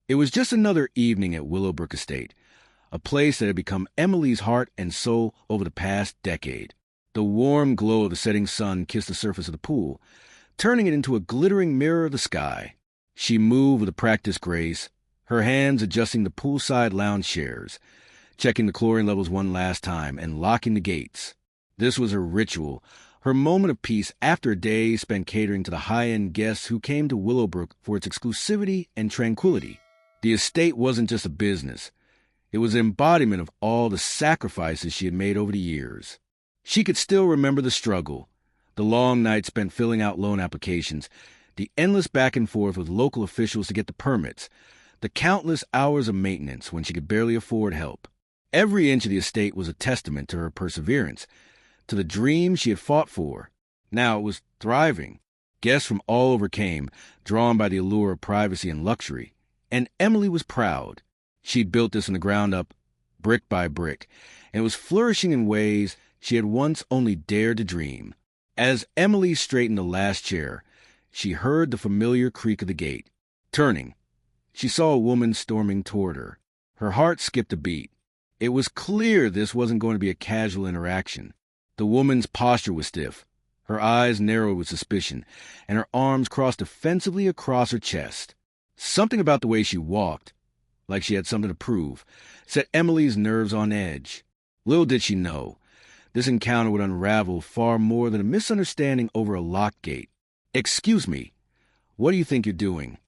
It was just another evening at Willowbrook Estate, a place that had become Emily's heart and soul over the past decade. The warm glow of the setting sun kissed the surface of the pool, turning it into a glittering mirror of the sky. She moved with a practiced grace, her hands adjusting the poolside lounge chairs, checking the chlorine levels one last time, and locking the gates. This was her ritual, her moment of peace after a day spent catering to the high-end guests who came to Willowbrook for its exclusivity and tranquility. The estate wasn't just a business. It was an embodiment of all the sacrifices she had made over the years. She could still remember the struggle, the long nights spent filling out loan applications, the endless back and forth with local officials to get the permits, the countless hours of maintenance when she could barely afford help. Every inch of the estate was a testament to her perseverance, to the dream she had fought for. Now it was thriving. Guests from all over came, drawn by the allure of privacy and luxury. And Emily was proud. She'd built this from the ground up, brick by brick, and was flourishing in ways she had once only dared to dream. As Emily straightened the last chair, she heard the familiar creak of the gate. Turning, she saw a woman storming toward her. Her heart skipped a beat. It was clear this wasn't going to be a casual interaction. The woman's posture was stiff, her eyes narrowed with suspicion, and her arms crossed defensively across her chest. Something about the way she walked, like she had something to prove, set Emily's nerves on edge. Little did she know, this encounter would unravel far more than a misunderstanding over a locked gate. "Excuse me, what do you think you're doing?"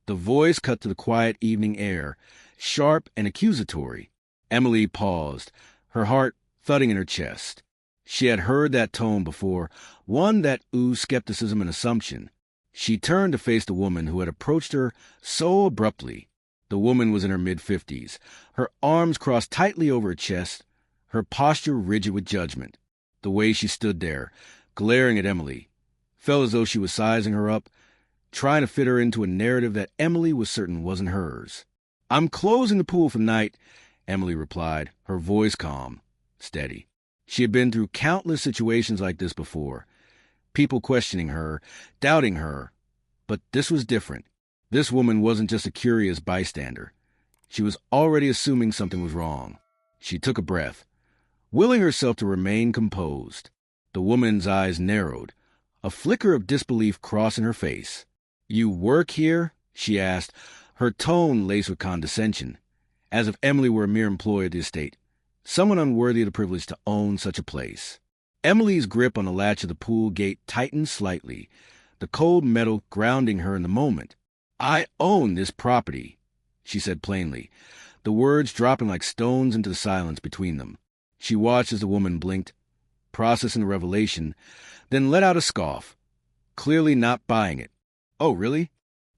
The voice cut to the quiet evening air, sharp and accusatory. Emily paused, her heart thudding in her chest. She had heard that tone before, one that oozed skepticism and assumption. She turned to face the woman who had approached her so abruptly. The woman was in her mid-50s, her arms crossed tightly over her chest, her posture rigid with judgment. The way she stood there, glaring at Emily, felt as though she was sizing her up, trying to fit her into a narrative that Emily was certain wasn't hers. "I'm closing the pool for the night," Emily replied, her voice calm, steady. She had been through countless situations like this before, people questioning her, doubting her. But this was different. This woman wasn't just a curious bystander. She was already assuming something was wrong. She took a breath, willing herself to remain composed. The woman's eyes narrowed, a flicker of disbelief crossing her face. "You work here?" she asked, her tone laced with condescension, as if Emily were a mere employee of the estate, someone unworthy of the privilege to own such a place. Emily's grip on the latch of the pool gate tightened slightly, the cold metal grounding her in the moment. "I own this property," she said plainly, the words dropping like stones into the silence between them. She watched as the woman blinked, processing the revelation, then let out a scoff, clearly not buying it. "Oh, really?"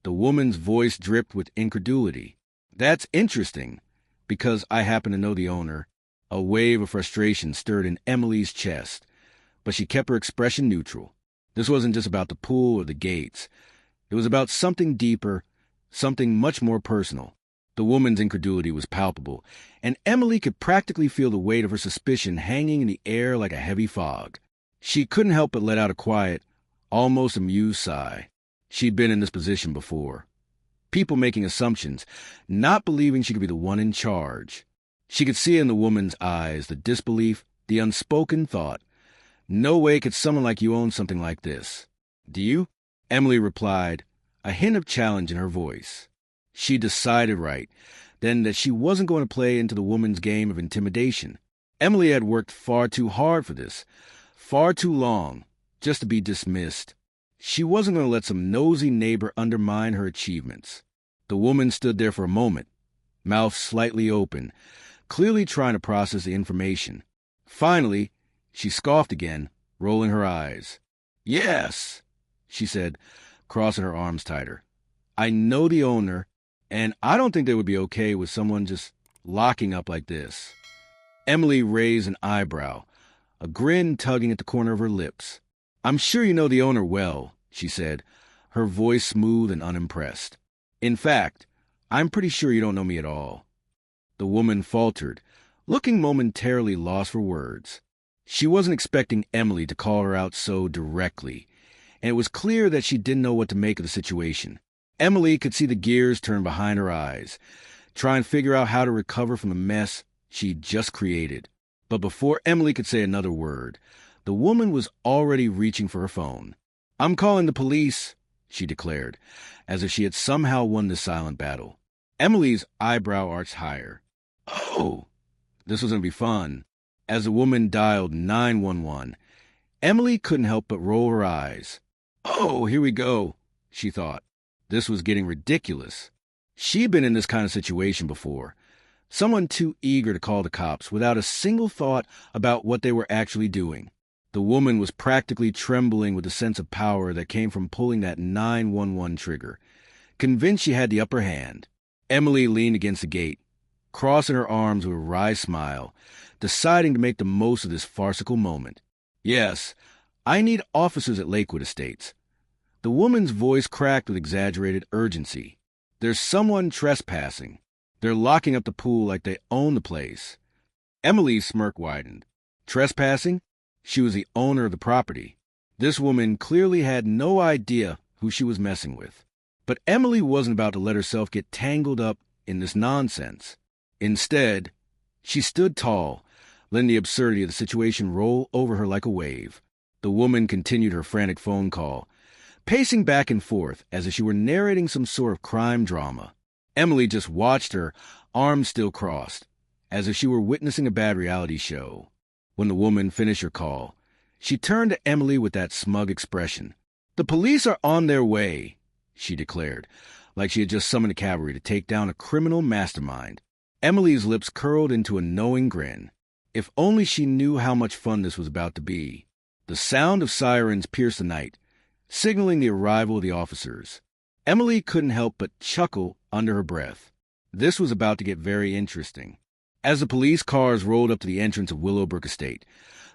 The woman's voice dripped with incredulity. "That's interesting, because I happen to know the owner." A wave of frustration stirred in Emily's chest, but she kept her expression neutral. This wasn't just about the pool or the gates. It was about something deeper, something much more personal. The woman's incredulity was palpable, and Emily could practically feel the weight of her suspicion hanging in the air like a heavy fog. She couldn't help but let out a quiet, almost amused sigh. She'd been in this position before. People making assumptions, not believing she could be the one in charge. She could see in the woman's eyes the disbelief, the unspoken thought. "No way could someone like you own something like this." "Do you?" Emily replied, a hint of challenge in her voice. She decided right then that she wasn't going to play into the woman's game of intimidation. Emily had worked far too hard for this, far too long, just to be dismissed. She wasn't going to let some nosy neighbor undermine her achievements. The woman stood there for a moment, mouth slightly open, clearly trying to process the information. Finally, she scoffed again, rolling her eyes. "Yes," she said, crossing her arms tighter. "I know the owner, and I don't think they would be okay with someone just locking up like this." Emily raised an eyebrow, a grin tugging at the corner of her lips. "I'm sure you know the owner well," she said, her voice smooth and unimpressed. "In fact, I'm pretty sure you don't know me at all." The woman faltered, looking momentarily lost for words. She wasn't expecting Emily to call her out so directly, and it was clear that she didn't know what to make of the situation. Emily could see the gears turn behind her eyes, try and figure out how to recover from the mess she'd just created. But before Emily could say another word, the woman was already reaching for her phone. "I'm calling the police," she declared, as if she had somehow won this silent battle. Emily's eyebrow arched higher. Oh, this was going to be fun. As the woman dialed 911, Emily couldn't help but roll her eyes. Oh, here we go, she thought. This was getting ridiculous. She'd been in this kind of situation before. Someone too eager to call the cops without a single thought about what they were actually doing. The woman was practically trembling with the sense of power that came from pulling that 911 trigger, convinced she had the upper hand. Emily leaned against the gate, crossing her arms with a wry smile, deciding to make the most of this farcical moment. "Yes, I need officers at Lakewood Estates." The woman's voice cracked with exaggerated urgency. "There's someone trespassing. They're locking up the pool like they own the place." Emily's smirk widened. Trespassing? She was the owner of the property. This woman clearly had no idea who she was messing with. But Emily wasn't about to let herself get tangled up in this nonsense. Instead, she stood tall, letting the absurdity of the situation roll over her like a wave. The woman continued her frantic phone call, pacing back and forth as if she were narrating some sort of crime drama. Emily just watched her, arms still crossed, as if she were witnessing a bad reality show. When the woman finished her call, she turned to Emily with that smug expression. "The police are on their way," she declared, like she had just summoned a cavalry to take down a criminal mastermind. Emily's lips curled into a knowing grin. If only she knew how much fun this was about to be. The sound of sirens pierced the night, signaling the arrival of the officers. Emily couldn't help but chuckle under her breath. This was about to get very interesting. As the police cars rolled up to the entrance of Willowbrook Estate,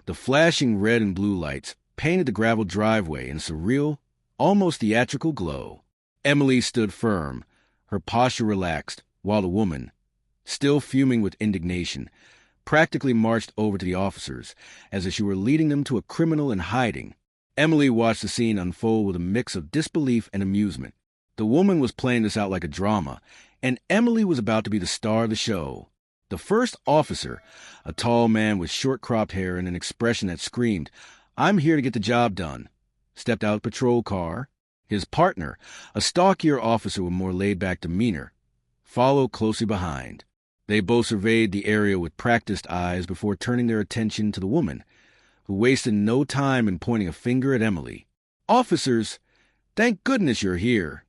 the flashing red and blue lights painted the gravel driveway in a surreal, almost theatrical glow. Emily stood firm, her posture relaxed, while the woman, still fuming with indignation, practically marched over to the officers as if she were leading them to a criminal in hiding. Emily watched the scene unfold with a mix of disbelief and amusement. The woman was playing this out like a drama, and Emily was about to be the star of the show. The first officer, a tall man with short-cropped hair and an expression that screamed, "I'm here to get the job done," stepped out of the patrol car. His partner, a stockier officer with more laid-back demeanor, followed closely behind. They both surveyed the area with practiced eyes before turning their attention to the woman, who wasted no time in pointing a finger at Emily. "Officers, thank goodness you're here,"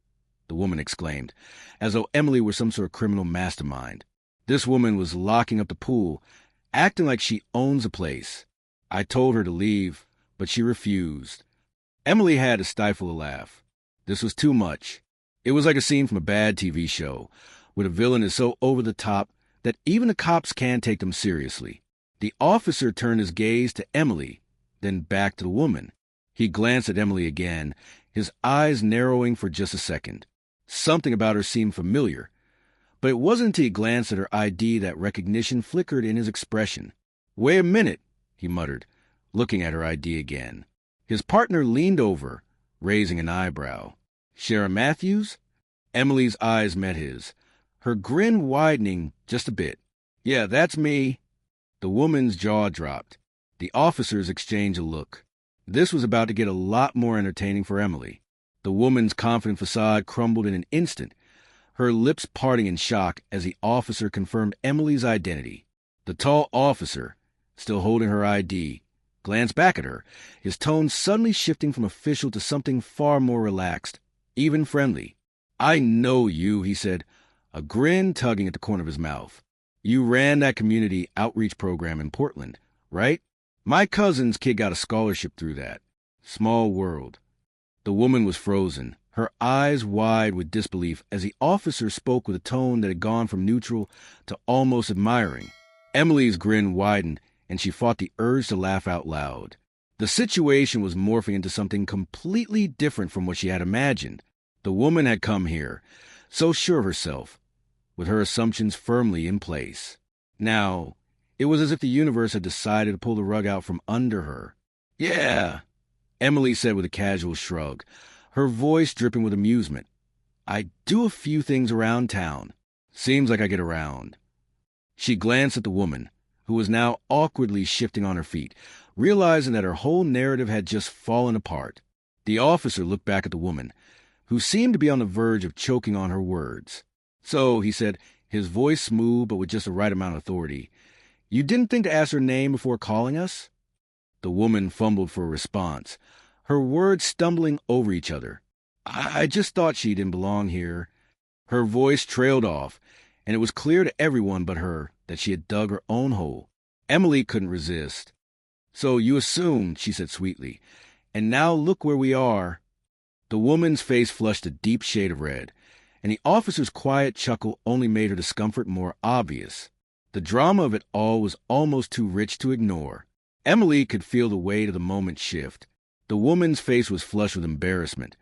the woman exclaimed, as though Emily were some sort of criminal mastermind. This woman was locking up the pool, acting like she owns the place. "I told her to leave, but she refused." Emily had to stifle a laugh. This was too much. It was like a scene from a bad TV show, where the villain is so over the top that even the cops can't take them seriously. The officer turned his gaze to Emily, then back to the woman. He glanced at Emily again, his eyes narrowing for just a second. Something about her seemed familiar, but it wasn't until he glanced at her ID that recognition flickered in his expression. "Wait a minute," he muttered, looking at her ID again. His partner leaned over, raising an eyebrow. "Sheriff Matthews?" Emily's eyes met his, her grin widening just a bit. "Yeah, that's me." The woman's jaw dropped. The officers exchanged a look. This was about to get a lot more entertaining for Emily. The woman's confident facade crumbled in an instant, her lips parting in shock as the officer confirmed Emily's identity. The tall officer, still holding her ID, glanced back at her, his tone suddenly shifting from official to something far more relaxed, even friendly. "I know you," he said, a grin tugging at the corner of his mouth. "You ran that community outreach program in Portland, right? My cousin's kid got a scholarship through that. Small world." The woman was frozen, her eyes wide with disbelief as the officer spoke with a tone that had gone from neutral to almost admiring. Emily's grin widened, and she fought the urge to laugh out loud. The situation was morphing into something completely different from what she had imagined. The woman had come here, so sure of herself, with her assumptions firmly in place. Now, it was as if the universe had decided to pull the rug out from under her. "Yeah," Emily said with a casual shrug, her voice dripping with amusement. I do a few things around town. Seems like I get around. She glanced at the woman, who was now awkwardly shifting on her feet, realizing that her whole narrative had just fallen apart. The officer looked back at the woman, who seemed to be on the verge of choking on her words. So, he said, his voice smooth but with just the right amount of authority, "You didn't think to ask her name before calling us?" The woman fumbled for a response, her words stumbling over each other. I just thought she didn't belong here." Her voice trailed off, and it was clear to everyone but her that she had dug her own hole. Emily couldn't resist. "So you assumed," she said sweetly, "and now look where we are." The woman's face flushed a deep shade of red, and the officer's quiet chuckle only made her discomfort more obvious. The drama of it all was almost too rich to ignore. Emily could feel the weight of the moment shift. The woman's face was flushed with embarrassment,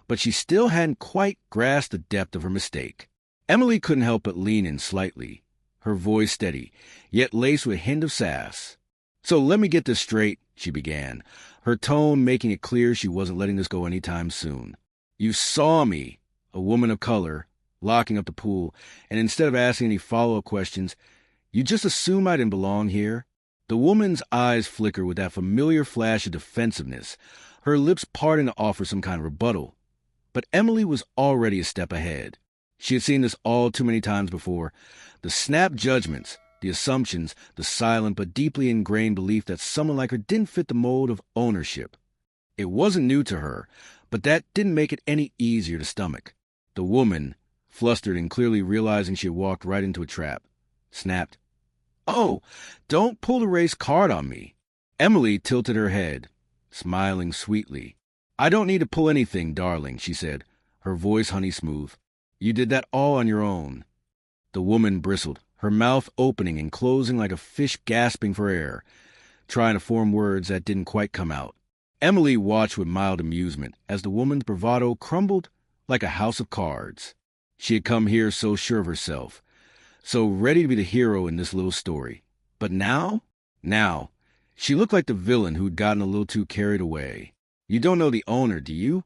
but she still hadn't quite grasped the depth of her mistake. Emily couldn't help but lean in slightly, her voice steady, yet laced with a hint of sass. "So let me get this straight," she began, her tone making it clear she wasn't letting this go anytime soon. "You saw me, a woman of color, locking up the pool, and instead of asking any follow-up questions, you just assumed I didn't belong here?" The woman's eyes flickered with that familiar flash of defensiveness, her lips parting to offer some kind of rebuttal. But Emily was already a step ahead. She had seen this all too many times before. The snap judgments, the assumptions, the silent but deeply ingrained belief that someone like her didn't fit the mold of ownership. It wasn't new to her, but that didn't make it any easier to stomach. The woman, flustered and clearly realizing she had walked right into a trap, snapped, "Oh, don't pull the race card on me." Emily tilted her head, smiling sweetly. "I don't need to pull anything, darling," she said, her voice honey smooth. "You did that all on your own." The woman bristled, her mouth opening and closing like a fish gasping for air, trying to form words that didn't quite come out. Emily watched with mild amusement as the woman's bravado crumbled like a house of cards. She had come here so sure of herself, so ready to be the hero in this little story. But now, she looked like the villain who'd gotten a little too carried away. "You don't know the owner, do you?"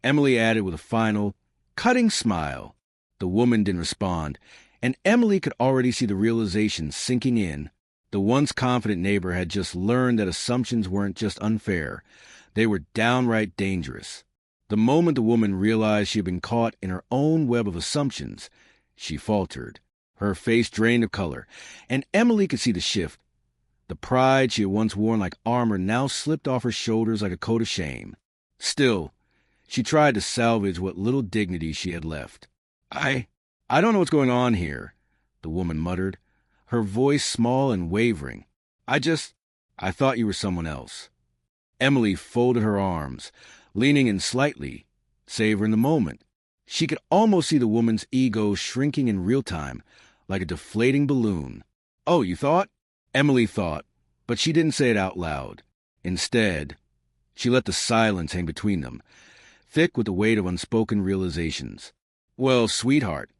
Emily added with a final, cutting smile. The woman didn't respond, and Emily could already see the realization sinking in. The once confident neighbor had just learned that assumptions weren't just unfair, they were downright dangerous. The moment the woman realized she had been caught in her own web of assumptions, she faltered. Her face drained of color, and Emily could see the shift. The pride she had once worn like armor now slipped off her shoulders like a coat of shame. Still, she tried to salvage what little dignity she had left. I don't know what's going on here," the woman muttered, her voice small and wavering. I thought you were someone else." Emily folded her arms, leaning in slightly, savoring the moment. She could almost see the woman's ego shrinking in real time, like a deflating balloon. "Oh, you thought?" Emily thought, but she didn't say it out loud. Instead, she let the silence hang between them, thick with the weight of unspoken realizations. "Well, sweetheart,"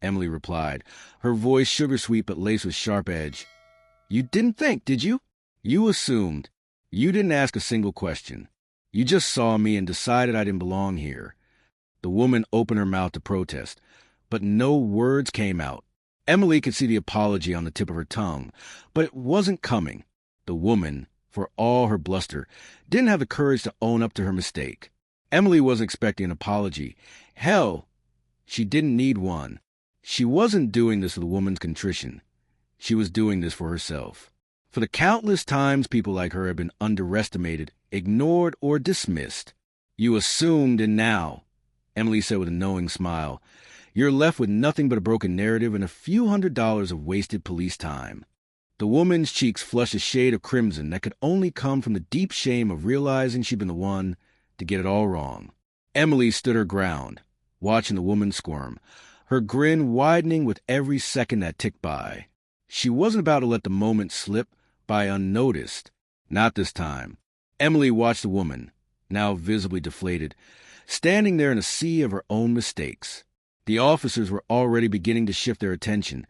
Emily replied, her voice sugar-sweet but laced with sharp edge. "You didn't think, did you? You assumed. You didn't ask a single question. You just saw me and decided I didn't belong here." The woman opened her mouth to protest, but no words came out. Emily could see the apology on the tip of her tongue, but it wasn't coming. The woman, for all her bluster, didn't have the courage to own up to her mistake. Emily wasn't expecting an apology. Hell, she didn't need one. She wasn't doing this for the woman's contrition. She was doing this for herself. For the countless times people like her had been underestimated, ignored, or dismissed. "You assumed, and now," Emily said with a knowing smile, "you're left with nothing but a broken narrative and a few $100s of wasted police time." The woman's cheeks flushed a shade of crimson that could only come from the deep shame of realizing she'd been the one to get it all wrong. Emily stood her ground, watching the woman squirm, her grin widening with every second that ticked by. She wasn't about to let the moment slip by unnoticed. Not this time. Emily watched the woman, now visibly deflated, standing there in a sea of her own mistakes. The officers were already beginning to shift their attention,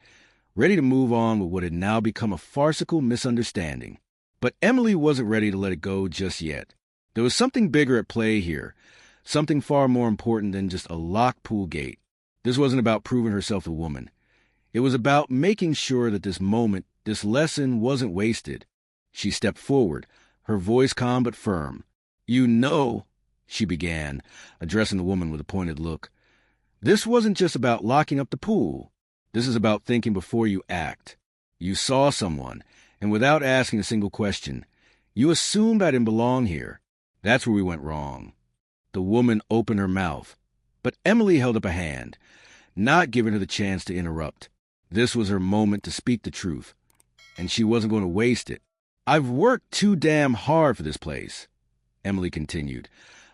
ready to move on with what had now become a farcical misunderstanding. But Emily wasn't ready to let it go just yet. There was something bigger at play here, something far more important than just a locked pool gate. This wasn't about proving herself a woman. It was about making sure that this moment, this lesson, wasn't wasted. She stepped forward, her voice calm but firm. "You know," she began, addressing the woman with a pointed look, "this wasn't just about locking up the pool. This is about thinking before you act. You saw someone, and without asking a single question, you assumed I didn't belong here. That's where we went wrong." The woman opened her mouth, but Emily held up a hand, not giving her the chance to interrupt. This was her moment to speak the truth, and she wasn't going to waste it. "I've worked too damn hard for this place," Emily continued,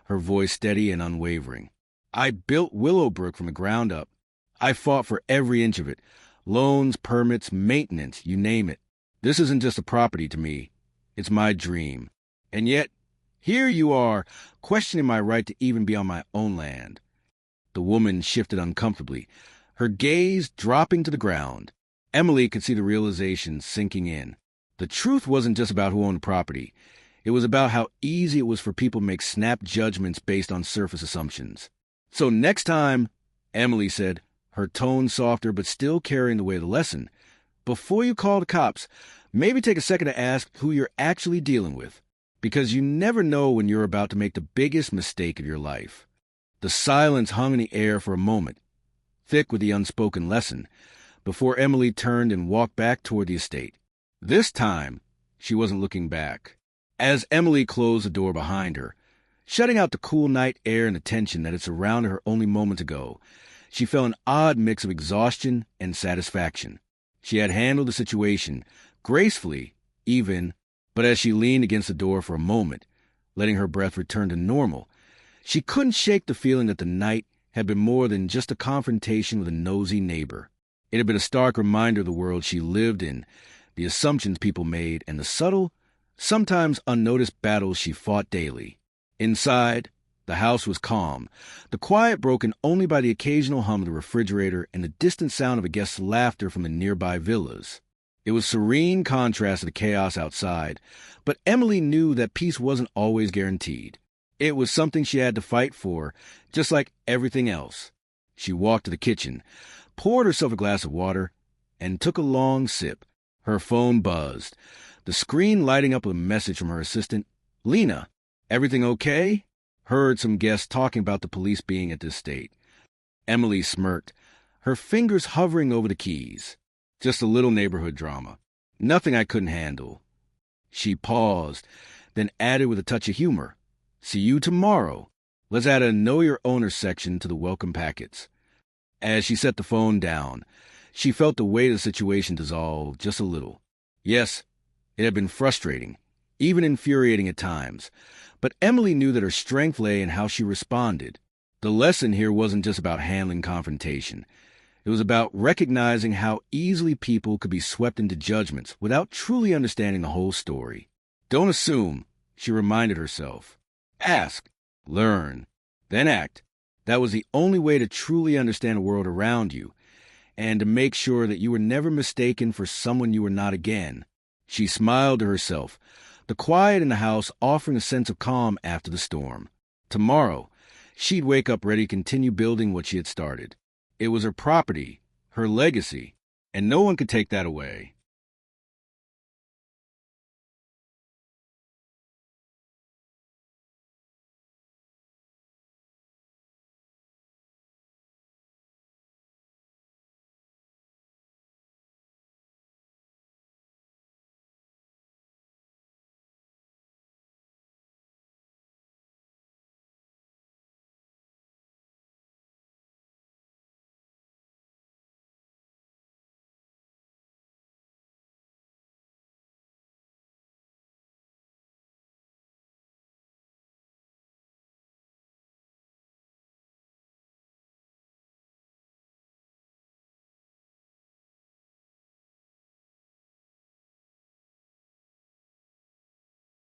her voice steady and unwavering. "I built Willowbrook from the ground up. I fought for every inch of it. Loans, permits, maintenance, you name it. This isn't just a property to me. It's my dream. And yet, here you are, questioning my right to even be on my own land." The woman shifted uncomfortably, her gaze dropping to the ground. Emily could see the realization sinking in. The truth wasn't just about who owned the property. It was about how easy it was for people to make snap judgments based on surface assumptions. "So next time," Emily said, her tone softer but still carrying the weight of the lesson, "before you call the cops, maybe take a second to ask who you're actually dealing with. Because you never know when you're about to make the biggest mistake of your life." The silence hung in the air for a moment, thick with the unspoken lesson, before Emily turned and walked back toward the estate. This time, she wasn't looking back. As Emily closed the door behind her, shutting out the cool night air and the tension that had surrounded her only moments ago, she felt an odd mix of exhaustion and satisfaction. She had handled the situation gracefully, even, but as she leaned against the door for a moment, letting her breath return to normal, she couldn't shake the feeling that the night had been more than just a confrontation with a nosy neighbor. It had been a stark reminder of the world she lived in, the assumptions people made, and the subtle, sometimes unnoticed battles she fought daily. Inside, the house was calm, the quiet broken only by the occasional hum of the refrigerator and the distant sound of a guest's laughter from the nearby villas. It was serene contrast to the chaos outside, but Emily knew that peace wasn't always guaranteed. It was something she had to fight for, just like everything else. She walked to the kitchen, poured herself a glass of water, and took a long sip. Her phone buzzed, the screen lighting up with a message from her assistant. "Lena, everything okay?" Heard some guests talking about the police being at the estate. Emily smirked, her fingers hovering over the keys. "Just a little neighborhood drama. Nothing I couldn't handle." She paused, then added with a touch of humor, "See you tomorrow. Let's add a Know Your Owner section to the welcome packets." As she set the phone down, she felt the weight of the situation dissolve just a little. Yes, it had been frustrating, even infuriating at times, but Emily knew that her strength lay in how she responded. The lesson here wasn't just about handling confrontation. It was about recognizing how easily people could be swept into judgments without truly understanding the whole story. "Don't assume," she reminded herself. "Ask, learn, then act." That was the only way to truly understand the world around you, and to make sure that you were never mistaken for someone you were not again. She smiled to herself, the quiet in the house offering a sense of calm after the storm. Tomorrow, she'd wake up ready to continue building what she had started. It was her property, her legacy, and no one could take that away.